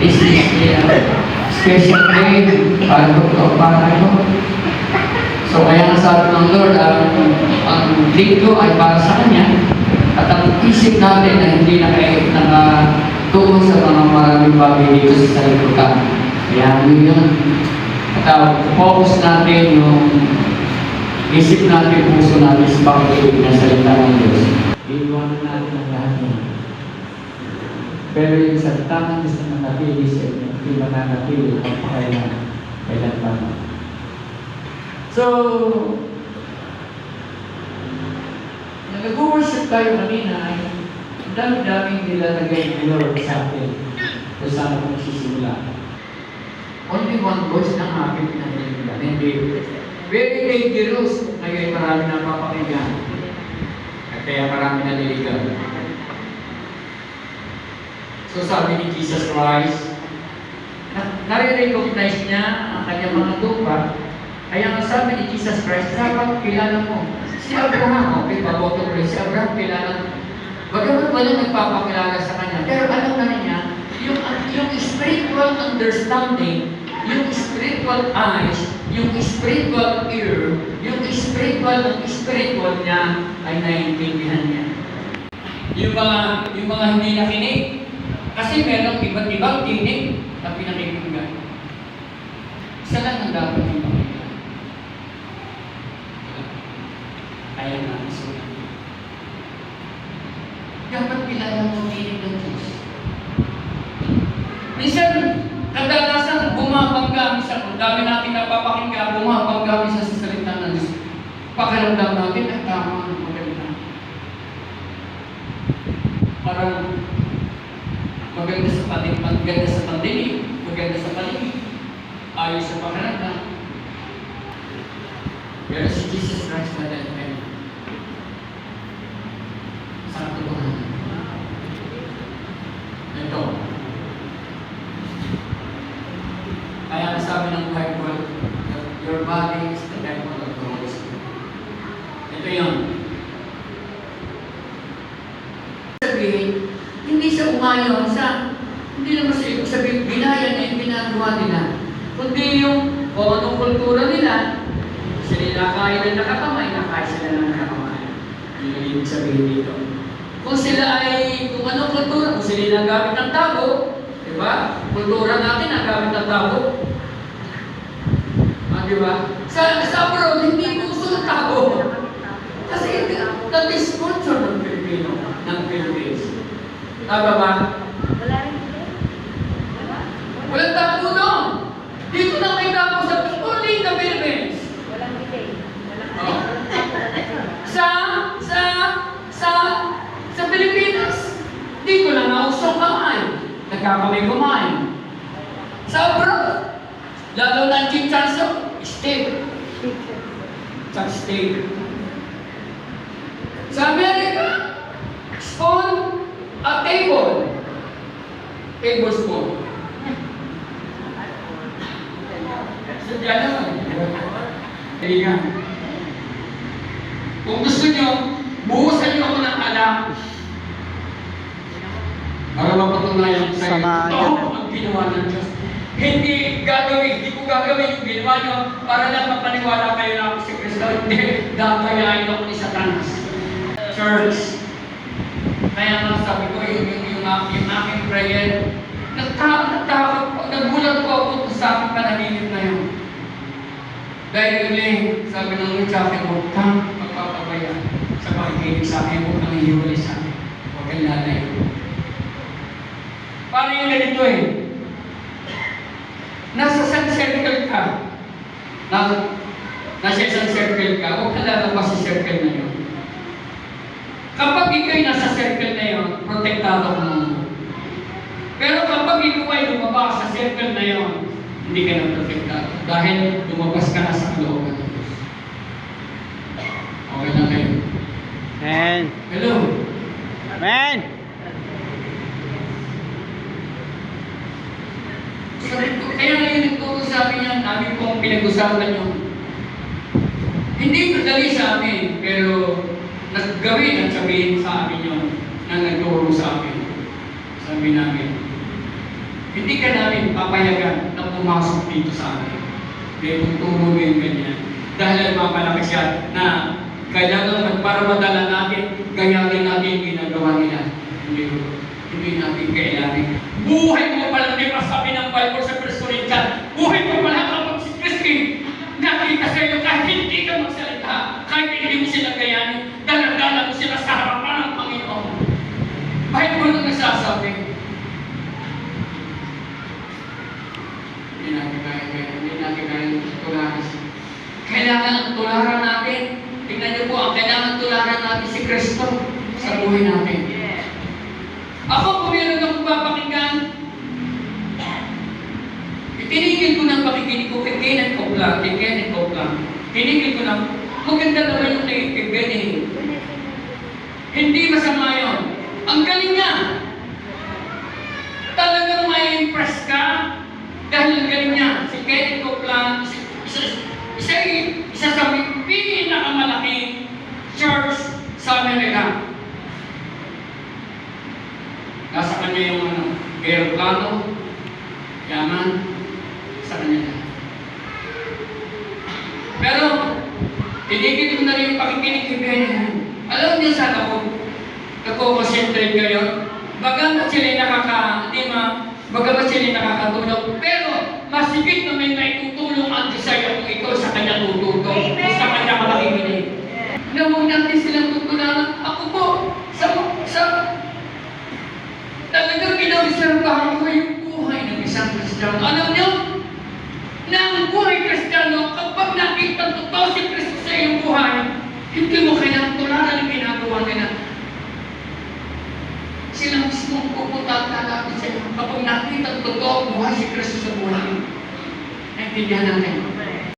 this is a special day para ito. So kaya nga sabi ng Lord, ang dito ay para sa Kanya, at ang isip natin na hindi nakatuon sa mga maraming bagay dito sa saliputan. Kaya yun. At focus natin yung isip natin, puso natin sa pag-ibig na salita ng Diyos. Iiwanan natin ang lahat yun. Pero yung salita ng Diyos na manatili siya, hindi mananatili ang kailan pa. So, nag-worship tayo kanina ay ang dami-daming nilalagay ng Lord sa atin kung saan ako magsisimula. Only one voice ng aking pinahiligan. Hindi. Very dangerous kung kayo ay marami na papakinggan. At kaya marami naliligan. So sabi ni Jesus Christ, nare-recognize niya ang kanyang mga tupa. Kaya ang sabi ni Jesus Christ, dapat kilala mo. Si Abraham, okay, baboto ko rin. Si Abraham kilala mo. Bagamat wala nagpapakilala sa kanya, pero alam na niya, yung spiritual understanding, yung spiritual eyes, yung spiritual ear, yung spiritual niya ay naiintindihan niya. Yung mga hindi nakinig, kasi merong iba't ibang tinig na pinakikinggan. Isa lang ang dapat yung pakinggan. Kaya nga, dapat kilala mo tinig ng Diyos. Minsan, kadalasan bumabangga minsan, kung dami natin napapakinggan, bumabangga minsan sa salita ng Diyos. Pakiramdam natin, ay tama, maganda. Parang maganda sa pandinig, maganda sa paligid, ayos sa pakiramdam. Pero si Jesus Christ na dahil sa katotohanan. Ito. Kaya sabi ng Bible, your body is the temple of the Holy Spirit. Ito yun. Sabihin, hindi siya umayon sa, hindi naman siya ibig sabihin, binaya niya yung ginagawa nila. Kundi yung, o anong kultura nila, sila nakain na nakakamay, nakain sila na nakakamay. Yun ang ibig sabihin dito. Kung sila ay, kung anong kultura, kung sila nagamit ng tabo, diba? Kultura natin nagamit ng tabo. Diba? Sa abroad, hindi gusto ng tabo. Kasi that is culture ng Pilipino, ng Philippines. Tama ba? Wala rin dito. Walang tabo doon. Dito na may tabo sa only in the Philippines. Walang delay. Oh. Sa Pilipinas, dito lang nausong kamay. Nagkakamay kumain. Sa abroad, lalo na ang chanso, steak. Steak. Sa Amerika, spoon at table. Tablespoon. Sadya naman. Hindi nga. Kung gusto nyo, buhusan nyo ako ng alak. Para mapatunayan sa iyo, ang ginawa ng Diyos. Hindi ko gagawin yung ginawa nyo para lang mapaniwala kayo na ako si Kristo. Hindi, dadayain ako ni Satanas. Church, kaya nga sabi ko, yung aking prayer, nagtakot po, nagulat po ako sa aking panaginip na yun. Dahil uling, sabi ng Lord sa akin, huwag kang magpapabaya sa pakikinig sa akin, huwag kang hiwalay sa akin, huwag kang lalayo. Paano yung ganito eh? Nasa isang circle ka. Nasa isang circle ka, huwag kang lalabas sa circle na yun. Kapag ikaw'y nasa circle na yun, protektado ka mo. Pero kapag ikaw ay lumabas sa circle na yun, hindi ka na protektado. Dahil lumabas ka na sa kalooban ng Diyos. Okay na kayo? Amen. Hello? Amen. Kaya ngayon nagturo sa amin yan, namin pong pinag-usapan yung hindi madali sa amin, pero naggawin at sabihin sa amin yun na nagturo sa amin. Sabi namin, Hindi ka namin papayagan na pumasok dito sa amin. Kaya tuturo mo yung ganyan. Dahil mapalaki siya na kailangan para madala natin, gayahin natin yung ginagawa nila. Hindi natin kailangan. Buhay mo pala, di ba sabi ng Bible sa 1 Corinthians, buhay mo pala kapag si Kristi, nakita sa iyo kahit hindi ka magsalita, kahit hindi mo sila gayahin, daladala mo sila sa harapan ng Panginoon. Bible na nagsasabi. Hindi natin kaya tularan. Kailangan ang tularan natin. Tingnan niyo po, ang kailangan tularan natin si Kristo sa buhay natin. Ako, kung meron akong papakinggan, itinigil ko ng pakikinig ko kay Kenneth Copeland. Tinigil ko na, maganda naman yung kay Benny. Hindi masama yun. Ang galing niya. Talagang may impress ka dahil ang galing niya. Si Kenneth Copeland, isa sa pinakamalaking church sa Amerika. Nasa kanya yung aeroplano, yaman, sa kanya na. Pero, tinigil ko na rin yung pakikinig kay Benny. Alam niyo saan ako nagko-concentrate ngayon? Bagamat sila nakakatulong, pero masigit na may naitutulong ang desire ko ito sa kanya tutulong, sa kanya makikinig. Huwag natin silang tutularan. Ako po, talagang pinag-iserbahan ko yung buhay ng isang Kristiyano. Alam niyo, na ang buhay Kristiyano, kapag nakita totoo si Kristo sa iyong buhay, hindi mo kailangang tularan ang ginagawa nila. Sila mismo pupunta at lalapit sa iyo. Kapag nakita totoo ang buhay si Kristo sa buhay, naintindihan natin.